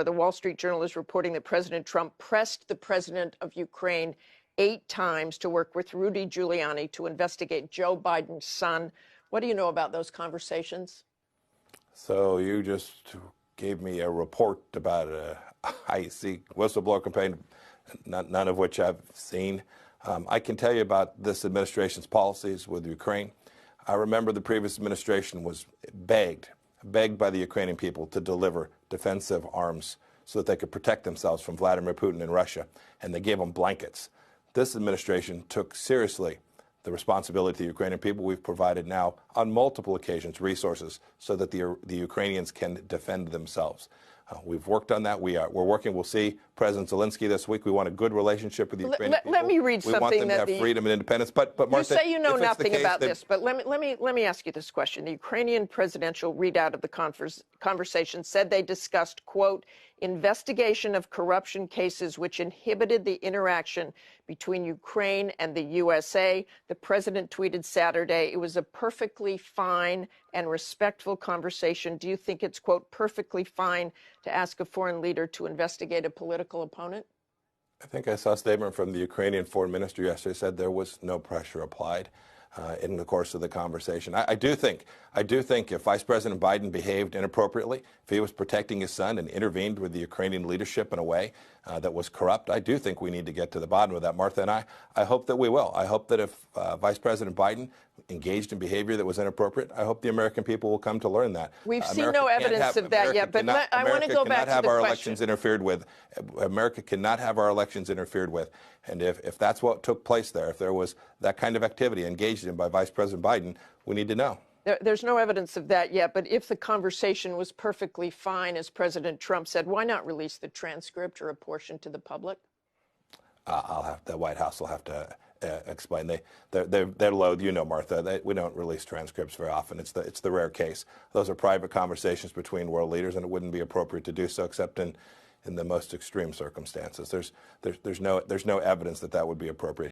The Wall Street Journal is reporting that President Trump pressed the president of Ukraine 8 times to work with Rudy Giuliani to investigate Joe Biden's son. What do you know about those conversations? So you just gave me a report about a high-secret whistleblower campaign, none of which I've seen. I can tell you about this administration's policies with Ukraine. I remember the previous administration was begged by the Ukrainian people to deliver defensive arms so that they could protect themselves from Vladimir Putin and Russia, and they gave them blankets. This administration took seriously the responsibility to the Ukrainian people. We've provided now on multiple occasions resources so that the Ukrainians can defend themselves. We've worked on that. We're working. We'll see President Zelensky this week. We want a good relationship with the Ukrainian people. Let me read something. We want them to have freedom and independence. But Martha, you say you know nothing about this, but let me ask you this question. The Ukrainian presidential readout of the conversation said they discussed, quote, investigation of corruption cases which inhibited the interaction between Ukraine and the USA. The president tweeted Saturday, it was a perfectly fine and respectful conversation. Do you think it's, quote, perfectly fine to ask a foreign leader to investigate a political opponent? I think I saw a statement from the Ukrainian foreign minister yesterday said there was no pressure applied in the course of the conversation. I do think if Vice President Biden behaved inappropriately, if he was protecting his son and intervened with the Ukrainian leadership in a way that was corrupt, I do think we need to get to the bottom of that, Martha, and I hope that we will. I hope that if Vice President Biden engaged in behavior that was inappropriate, I hope the American people will come to learn that. We've seen no evidence of that yet, but I want to go back to the question. Elections interfered with. America cannot have our elections interfered with. And if that's what took place there, if there was that kind of activity engaged in by Vice President Biden, we need to know. There's no evidence of that yet, but if the conversation was perfectly fine, as President Trump said, why not release the transcript or a portion to the public? The White House will have to explain. They're loath, you know, Martha. We don't release transcripts very often. It's the rare case. Those are private conversations between world leaders, and it wouldn't be appropriate to do so except in the most extreme circumstances. There's no evidence that would be appropriate.